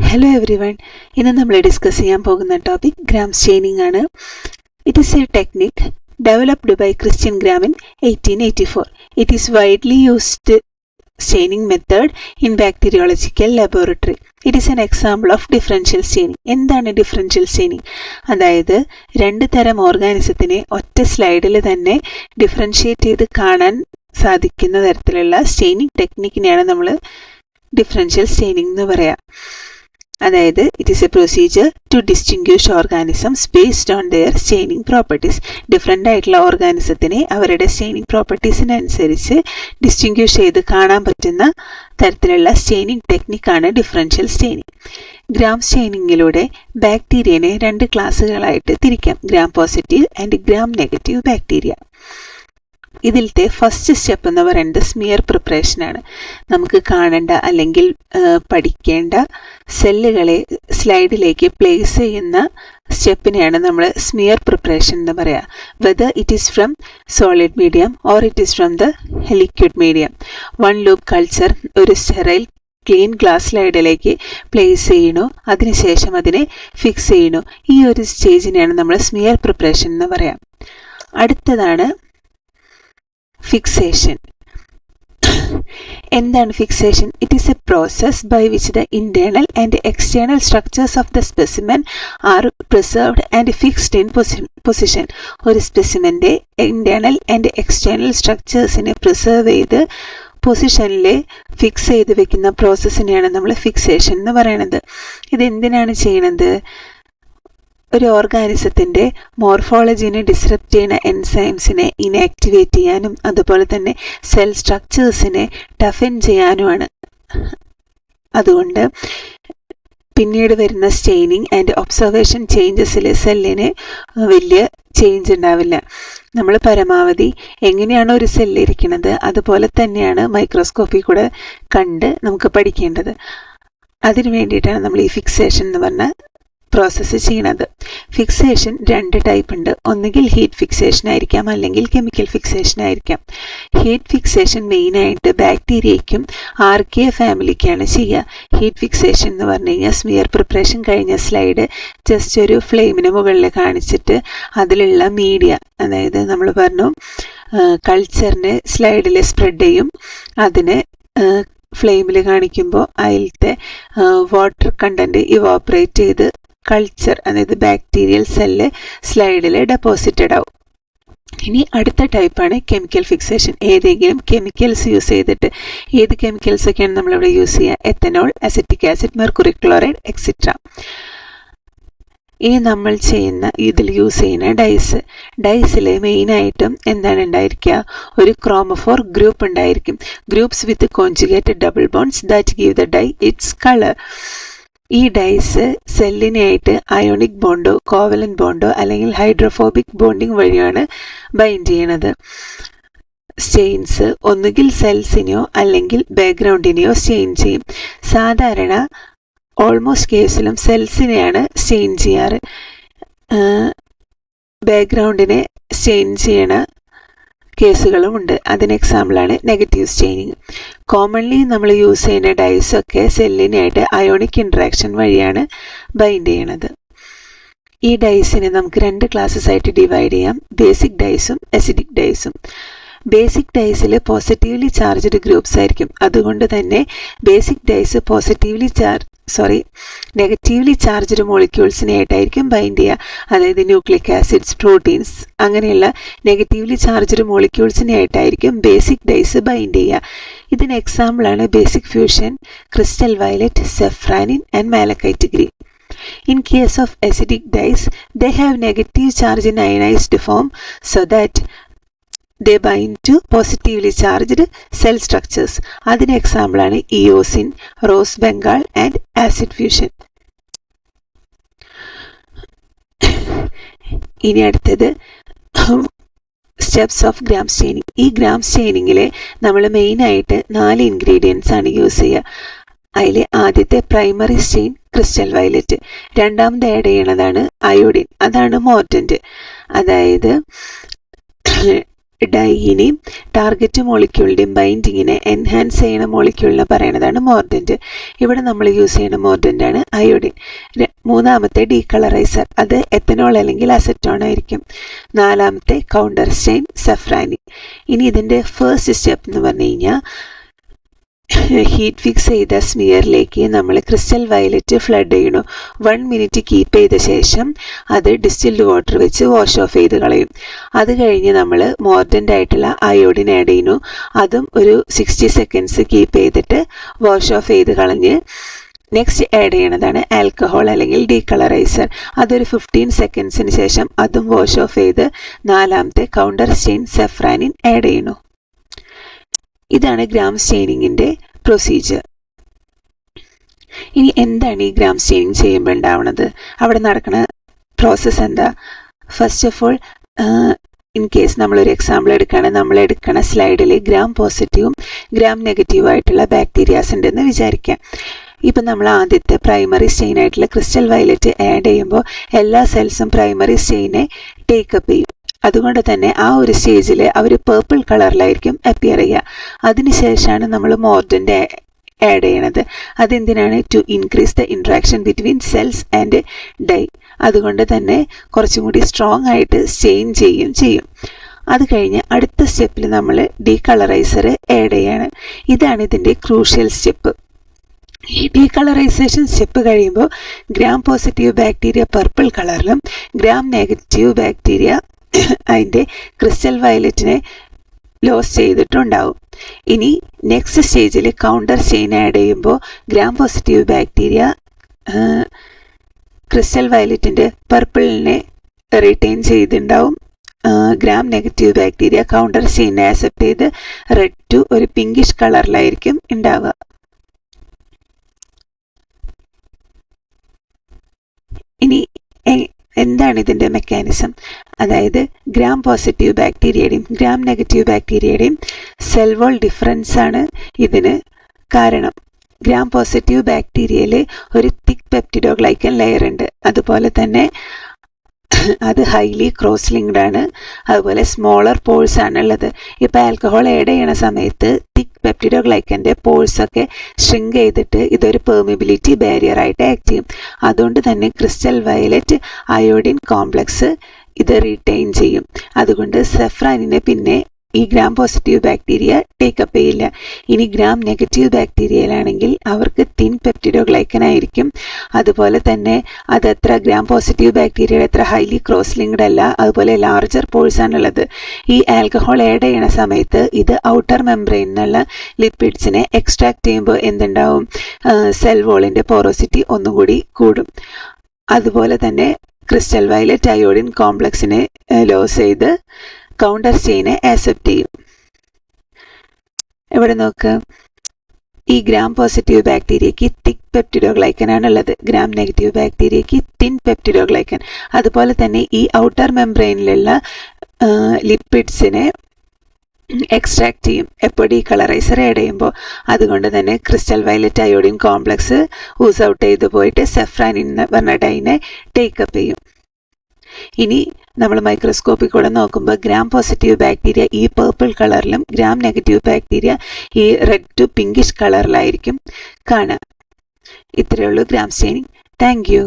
Hello every one. ഇന്ന് നമ്മൾ discuss ചെയ്യാൻ പോകുന്ന ടോപ്പിക് ഗ്രാം സ്റ്റെയിനിങ് ആണ്. It is a technique developed by Christian Gram in 1884. It is widely used staining method in bacteriological laboratory. It is an example of differential staining. എന്താണ് differential staining? അതായത് രണ്ട് തരം ഓർഗാനിസത്തിനെ ഒറ്റ സ്ലൈഡിൽ തന്നെ ഡിഫറൻഷ്യേറ്റ് ചെയ്ത് കാണാൻ സാധിക്കുന്ന തരത്തിലുള്ള സ്റ്റെയിനിങ് ടെക്നിക്കിനെയാണ് നമ്മൾ ഡിഫറൻഷ്യൽ സ്റ്റെയിനിങ് എന്ന് പറയാം. അതായത് it is a procedure to distinguish organisms based on their staining properties. Different ആയിട്ടുള്ള ഓർഗാനിസത്തിനെ അവരുടെ സ്റ്റെയിനിങ് പ്രോപ്പർട്ടീസിനനുസരിച്ച് ഡിസ്റ്റിങ്ക്വിഷ് ചെയ്ത് കാണാൻ പറ്റുന്ന തരത്തിലുള്ള സ്റ്റെയിനിങ് ടെക്നിക്കാണ് ഡിഫറൻഷ്യൽ സ്റ്റെയിനിങ്. ഗ്രാം സ്റ്റെയിനിങ്ങിലൂടെ ബാക്ടീരിയനെ രണ്ട് ക്ലാസ്സുകളായിട്ട് തിരിക്കാം: Gram positive and Gram negative bacteria. ഇതിലത്തെ ഫസ്റ്റ് സ്റ്റെപ്പ് എന്ന് പറയുന്നത് സ്മിയർ പ്രിപ്പറേഷനാണ്. നമുക്ക് കാണേണ്ട അല്ലെങ്കിൽ പഠിക്കേണ്ട സെല്ലുകളെ സ്ലൈഡിലേക്ക് പ്ലേസ് ചെയ്യുന്ന സ്റ്റെപ്പിനെയാണ് നമ്മൾ സ്മിയർ പ്രിപ്പറേഷൻ എന്ന് പറയുക. Whether it is from solid medium or it is from the liquid medium. One loop culture ഒരു സ്റ്റെറൈൽ ക്ലീൻ ഗ്ലാസ് സ്ലൈഡിലേക്ക് പ്ലേസ് ചെയ്യണു, അതിനുശേഷം അതിനെ ഫിക്സ് ചെയ്യണു. ഈ ഒരു സ്റ്റേജിനെയാണ് നമ്മൾ സ്മിയർ പ്രിപ്പറേഷൻ എന്ന് പറയാം. അടുത്തതാണ് ഫിക്സേഷൻ. എന്താണ് fixation? It is a process by which the internal and external structures of the specimen are preserved and fixed in position. ഒരു സ്പെസിമെൻ്റെ ഇന്റേണൽ ആൻഡ് എക്സ്റ്റേണൽ സ്ട്രക്ചേഴ്സിനെ പ്രിസർവ് ചെയ്ത് പൊസിഷനിൽ ഫിക്സ് ചെയ്ത് വെക്കുന്ന പ്രോസസ്സിനെയാണ് നമ്മൾ ഫിക്സേഷൻ എന്ന് പറയുന്നത്. ഇത് എന്തിനാണ് ചെയ്യണത്? ഒരു ഓർഗാനിസത്തിൻ്റെ മോർഫോളജിനെ ഡിസ്റപ്റ്റ് ചെയ്യുന്ന എൻസൈംസിനെ ഇനാക്ടിവേറ്റ് ചെയ്യാനും അതുപോലെ തന്നെ സെൽ സ്ട്രക്ചേഴ്സിനെ ടഫൻ ചെയ്യാനുമാണ്. അതുകൊണ്ട് പിന്നീട് വരുന്ന സ്റ്റെയിനിങ് ആൻഡ് ഒബ്സർവേഷൻ ചേഞ്ചസിൽ സെല്ലിന് വലിയ ചേഞ്ച് ഉണ്ടാവില്ല. നമ്മൾ പരമാവധി എങ്ങനെയാണ് ഒരു സെല്ല് ഇരിക്കുന്നത് അതുപോലെ തന്നെയാണ് മൈക്രോസ്കോപ്പിൽ കൂടെ കണ്ട് നമുക്ക് പഠിക്കേണ്ടത്. അതിനു വേണ്ടിയിട്ടാണ് നമ്മൾ ഈ ഫിക്സേഷൻ എന്ന് പറഞ്ഞ പ്രോസസ്സ് ചെയ്യണത്. ഫിക്സേഷൻ രണ്ട് ടൈപ്പ് ഉണ്ട്. ഒന്നുകിൽ ഹീറ്റ് ഫിക്സേഷൻ ആയിരിക്കാം, അല്ലെങ്കിൽ കെമിക്കൽ ഫിക്സേഷൻ ആയിരിക്കാം. ഹീറ്റ് ഫിക്സേഷൻ മെയിനായിട്ട് ബാക്ടീരിയയ്ക്കും ആർക്കിയ ഫാമിലിക്കാണ് ചെയ്യുക. ഹീറ്റ് ഫിക്സേഷൻ എന്ന് പറഞ്ഞു കഴിഞ്ഞാൽ സ്മിയർ പ്രിപ്പറേഷൻ കഴിഞ്ഞ സ്ലൈഡ് ജസ്റ്റ് ഒരു ഫ്ലെയിമിന് മുകളിൽ കാണിച്ചിട്ട് അതിലുള്ള മീഡിയ, അതായത് നമ്മൾ പറഞ്ഞു കൾച്ചറിനെ സ്ലൈഡിൽ സ്പ്രെഡ് ചെയ്യും, അതിന് ഫ്ലെയിമിൽ കാണിക്കുമ്പോൾ അതിലത്തെ വാട്ടർ കണ്ടൻറ്റ് ഇവോപ്പറേറ്റ് ചെയ്ത് കൾച്ചർ, അതായത് ബാക്ടീരിയൽ സെല്ല് സ്ലൈഡിൽ ഡെപ്പോസിറ്റഡ് ആവും. ഇനി അടുത്ത ടൈപ്പാണ് കെമിക്കൽ ഫിക്സേഷൻ. ഏതെങ്കിലും കെമിക്കൽസ് യൂസ് ചെയ്തിട്ട്, ഏത് കെമിക്കൽസ് ഒക്കെയാണ് നമ്മളിവിടെ യൂസ് ചെയ്യുക? Ethanol, acetic acid, mercury chloride etcetera. ഇനി നമ്മൾ ഇതിൽ യൂസ് ചെയ്യുന്ന ഡൈസിൽ മെയിനായിട്ടും എന്താണ് ഉണ്ടായിരിക്കുക? ഒരു ക്രോമോഫോർ ഗ്രൂപ്പ് ഉണ്ടായിരിക്കും. Groups with conjugated double bonds that give the dye its colour. ഈ ഡൈസ് സെല്ലിനായിട്ട് അയോണിക് ബോണ്ടോ കോവലന്റ് ബോണ്ടോ അല്ലെങ്കിൽ ഹൈഡ്രോഫോബിക് ബോണ്ടിങ് വഴിയാണ് ബൈൻഡ് ചെയ്യണത്. സ്റ്റെയിൻസ് ഒന്നുകിൽ സെൽസിനെയോ അല്ലെങ്കിൽ ബാക്ക്ഗ്രൗണ്ടിനെയോ സ്റ്റെയിൻ ചെയ്യും. സാധാരണ ഓൾമോസ്റ്റ് കേസിലും സെൽസിനെയാണ് സ്റ്റെയിൻ ചെയ്യാറ്. ബാക്ക്ഗ്രൗണ്ടിനെ സ്റ്റെയിൻ ചെയ്യണ കേസുകളും ഉണ്ട്. അതിന് എക്സാമ്പിളാണ് നെഗറ്റീവ് സ്റ്റെയിനിങ്. കോമൺലി നമ്മൾ യൂസ് ചെയ്യുന്ന ഡൈസൊക്കെ സെല്ലിനായിട്ട് അയോണിക് ഇൻട്രാക്ഷൻ വഴിയാണ് ബൈൻഡ് ചെയ്യണത്. ഈ ഡൈസിനെ നമുക്ക് രണ്ട് ക്ലാസ്സസ് ആയിട്ട് ഡിവൈഡ് ചെയ്യാം: ബേസിക് ഡൈസും അസിഡിക് ഡൈസും. ബേസിക് ഡൈസിൽ പോസിറ്റീവ്ലി ചാർജ്ഡ് ഗ്രൂപ്പ്സ് ആയിരിക്കും. അതുകൊണ്ട് തന്നെ ബേസിക് ഡൈസ് നെഗറ്റീവ്ലി ചാർജ്ഡ് മോളിക്യൂൾസിനായിട്ടായിരിക്കും ബൈൻഡ് ചെയ്യുക. അതായത് ന്യൂക്ലിക് ആസിഡ്സ്, പ്രോട്ടീൻസ്, അങ്ങനെയുള്ള നെഗറ്റീവ്ലി ചാർജ്ഡ് മോളിക്യൂൾസിനായിട്ടായിരിക്കും ബേസിക് ഡൈസ് ബൈൻഡ് ചെയ്യുക. ഇതിന് എക്സാമ്പിളാണ് basic fuchsin, crystal violet, safranin and malachite green. In case of acidic dyes, they have negative charge in ionized form so that they bind to positively charged cell structures. അതിന് എക്സാമ്പിളാണ് eosin, rose Bengal and acid fuchsin. ഇനി അടുത്തത് steps of Gram staining. ഈ Gram സ്റ്റെയിനിങ്ങിൽ നമ്മൾ മെയിനായിട്ട് 4 ingredients ആണ് use ചെയ്യുക. അതിൽ ആദ്യത്തെ പ്രൈമറി സ്റ്റെയിൻ ക്രിസ്റ്റൽ വയലറ്റ്, രണ്ടാമത് ആഡ് ചെയ്യണതാണ് അയോഡിൻ, അതാണ് മോർട്ടൻറ്റ്. അതായത് ഡൈയിനെയും ടാർഗറ്റ് മോളിക്യൂളിൻ്റെയും ബൈൻഡിങ്ങിനെ എൻഹാൻസ് ചെയ്യുന്ന മോളിക്യൂളിനെ പറയുന്നതാണ് മോർഡൻറ്റ്. ഇവിടെ നമ്മൾ യൂസ് ചെയ്യുന്ന മോർഡൻ്റാണ് അയോഡിൻ. മൂന്നാമത്തെ ഡീകളറൈസർ, അത് എത്തനോൾ അല്ലെങ്കിൽ അസറ്റോൺ ആയിരിക്കും. നാലാമത്തെ കൗണ്ടർ സ്റ്റെയിൻ സഫ്രാനി. ഇനി ഇതിൻ്റെ ഫസ്റ്റ് സ്റ്റെപ്പ് എന്ന് പറഞ്ഞു കഴിഞ്ഞാൽ ഹീറ്റ് ഫിക്സ് ചെയ്ത സ്മിയറിലേക്ക് നമ്മൾ ക്രിസ്റ്റൽ വയലറ്റ് ഫ്ലഡ് ചെയ്യണു. 1 മിനിറ്റ് കീപ്പ് ചെയ്ത ശേഷം അത് ഡിസ്റ്റിൽഡ് വാട്ടർ വെച്ച് വാഷ് ഓഫ് ചെയ്ത് കളയും. അത് കഴിഞ്ഞ് നമ്മൾ മോർഡൻ്റ് ആയിട്ടുള്ള അയോഡിൻ ആഡ് ചെയ്യുന്നു. അതും ഒരു 60 സെക്കൻഡ്സ് കീപ്പ് ചെയ്തിട്ട് വാഷ് ഓഫ് ചെയ്ത് കളഞ്ഞ് നെക്സ്റ്റ് ആഡ് ചെയ്യണതാണ് ആൽക്കഹോൾ അല്ലെങ്കിൽ ഡീകളറൈസർ. അതൊരു 15 സെക്കൻഡ്സിന് ശേഷം അതും വാഷ് ഓഫ് ചെയ്ത് നാലാമത്തെ കൗണ്ടർ സ്റ്റെയിൻ സഫ്രാനിൻ ആഡ് ചെയ്യുന്നു. ഇതാണ് ഗ്രാം സ്റ്റെയിനിങ്ങിൻ്റെ പ്രൊസീജിയർ. ഇനി എന്താണ് ഈ ഗ്രാം സ്റ്റെയിനിങ് ചെയ്യുമ്പോൾ ഉണ്ടാവുന്നത്, അവിടെ നടക്കുന്ന പ്രോസസ്സ് എന്താ? First of all, in case നമ്മളൊരു എക്സാമ്പിൾ എടുക്കുകയാണെങ്കിൽ നമ്മൾ എടുക്കുന്ന സ്ലൈഡിൽ ഗ്രാം പോസിറ്റീവും ഗ്രാം നെഗറ്റീവും ആയിട്ടുള്ള ബാക്ടീരിയാസ് ഉണ്ടെന്ന് വിചാരിക്കാം. ഇപ്പം നമ്മൾ ആദ്യത്തെ പ്രൈമറി സ്റ്റെയിൻ ആയിട്ടുള്ള ക്രിസ്റ്റൽ വയലറ്റ് ആഡ് ചെയ്യുമ്പോൾ എല്ലാ സെൽസും പ്രൈമറി സ്റ്റെയിനെ ടേക്കപ്പ് ചെയ്യും. അതുകൊണ്ട് തന്നെ ആ ഒരു സ്റ്റേജിൽ അവർ പേർപ്പിൾ കളറിലായിരിക്കും അപ്പിയർ ചെയ്യുക. അതിനുശേഷമാണ് നമ്മൾ മോർഡൻ്റ് ആഡ് ചെയ്യണത്. അതെന്തിനാണ്? To increase the interaction between cells and dye. അതുകൊണ്ട് തന്നെ കുറച്ചും കൂടി സ്ട്രോങ് ആയിട്ട് സ്റ്റെയിൻ ചെയ്യും. അത് കഴിഞ്ഞ് അടുത്ത സ്റ്റെപ്പിൽ നമ്മൾ ഡീകളറൈസർ ആഡ് ചെയ്യാണ്. ഇതാണ് ഇതിൻ്റെ ക്രൂഷ്യൽ സ്റ്റെപ്പ്. ഈ ഡീകളറൈസേഷൻ സ്റ്റെപ്പ് കഴിയുമ്പോൾ ഗ്രാം പോസിറ്റീവ് ബാക്ടീരിയ പർപ്പിൾ കളറിലും ഗ്രാം നെഗറ്റീവ് ബാക്ടീരിയ അതിൻ്റെ ക്രിസ്റ്റൽ വയലറ്റിനെ ലോസ് ചെയ്തിട്ടുണ്ടാവും. ഇനി നെക്സ്റ്റ് സ്റ്റേജിൽ കൗണ്ടർ ചെയിൻ ആഡ് ചെയ്യുമ്പോൾ ഗ്രാം പോസിറ്റീവ് ബാക്ടീരിയ ക്രിസ്റ്റൽ വയലറ്റിൻ്റെ പർപ്പിളിനെ റിറ്റെയിൻ ചെയ്തിട്ടുണ്ടാവും. ഗ്രാം നെഗറ്റീവ് ബാക്ടീരിയ കൗണ്ടർ ചെയിനെ ആക്സെപ്റ്റ് ചെയ്ത് റെഡ് ടു ഒരു പിങ്കിഷ് കളറിലായിരിക്കും ഉണ്ടാവുക. ഇനി എന്താണ് ഇതിൻ്റെ മെക്കാനിസം? അതായത് ഗ്രാം പോസിറ്റീവ് ബാക്ടീരിയയുടെയും ഗ്രാം നെഗറ്റീവ് ബാക്ടീരിയയുടെയും സെൽ വോൾ ഡിഫറൻസ് ആണ് ഇതിന് കാരണം. ഗ്രാം പോസിറ്റീവ് ബാക്ടീരിയയിൽ ഒരു തിക്ക് പെപ്റ്റിഡോഗ്ലൈക്കൻ ലെയർ ഉണ്ട്. അതുപോലെ തന്നെ അത് ഹൈലി ക്രോസ് ലിങ്ക്ഡ് ആണ്. അതുപോലെ സ്മോളർ പോൾസ് ആണുള്ളത്. ഇപ്പോൾ ആൽക്കഹോൾ ആഡ് ചെയ്യണ സമയത്ത് തിക്ക് പെപ്റ്റിഡോഗ്ലൈക്കൻ്റെ പോൾസൊക്കെ ഷ്രിങ്ക് ചെയ്തിട്ട് ഇതൊരു പെർമിബിലിറ്റി ബാരിയർ ആയിട്ട് ആക്ട് ചെയ്യും. അതുകൊണ്ട് തന്നെ ക്രിസ്റ്റൽ വയലറ്റ് അയോഡിൻ കോംപ്ലക്സ് ഇത് റീറ്റെയിൻ ചെയ്യും. അതുകൊണ്ട് സഫ്രാനിനെ പിന്നെ ഈ ഗ്രാം പോസിറ്റീവ് ബാക്ടീരിയ ടേക്കപ്പ് ചെയ്യില്ല. ഇനി ഗ്രാം നെഗറ്റീവ് ബാക്ടീരിയയിലാണെങ്കിൽ അവർക്ക് തിൻ പെപ്റ്റിഡോഗ്ലൈക്കൻ ആയിരിക്കും. അതുപോലെ തന്നെ അതത്ര ഗ്രാം പോസിറ്റീവ് ബാക്ടീരിയയുടെ അത്ര ഹൈലി ക്രോസ് ലിങ്ക്ഡ് അല്ല. അതുപോലെ ലാർജർ പോൾസ് ആണുള്ളത്. ഈ ആൽക്കഹോൾ ആഡ് ചെയ്യണ സമയത്ത് ഇത് ഔട്ടർ മെംബ്രെയിൻ എന്നുള്ള ലിപ്പിഡ്സിനെ എക്സ്ട്രാക്ട് ചെയ്യുമ്പോൾ എന്തുണ്ടാവും? സെൽ വോളിൻ്റെ പോറോസിറ്റി ഒന്നുകൂടി കൂടും. അതുപോലെ തന്നെ ക്രിസ്റ്റൽ വയലറ്റ് അയോഡിൻ കോംപ്ലക്സിനെ ലോസ് ചെയ്ത് കൗണ്ടർ ചെയിനെ ആക്സെപ്റ്റ് ചെയ്യും. ഇവിടെ നോക്ക്, ഈ ഗ്രാം പോസിറ്റീവ് ബാക്ടീരിയക്ക് തിക്ക് പെപ്റ്റിഡോഗ്ലൈക്കൻ ആണുള്ളത്. ഗ്രാം നെഗറ്റീവ് ബാക്ടീരിയക്ക് തിൻ പെപ്റ്റിഡോഗ്ലൈക്കൻ. അതുപോലെ തന്നെ ഈ ഔട്ടർ മെംബ്രെയിനിലുള്ള ലിപ്പിഡ്സിനെ എക്സ്ട്രാക്ട് ചെയ്യും എപ്പോൾ ഡീകളറൈസർ ആഡ് ചെയ്യുമ്പോൾ. അതുകൊണ്ട് തന്നെ crystal violet iodine complex Uz out ചെയ്ത് പോയിട്ട് സഫ്രാനിൻ എന്ന് പറഞ്ഞ ഡൈനെ ടേക്കപ്പ് ചെയ്യും. ഇനി നമ്മൾ മൈക്രോസ്കോപ്പിൽ കൂടെ നോക്കുമ്പോൾ ഗ്രാം പോസിറ്റീവ് ബാക്ടീരിയ ഈ പേർപ്പിൾ കളറിലും ഗ്രാം നെഗറ്റീവ് ബാക്ടീരിയ ഈ റെഡ് ടു പിങ്കിഷ് കളറിലായിരിക്കും കാണുക. ഇത്രയേ ഉള്ളൂ ഗ്രാം സ്റ്റെയിനിങ്. Thank you.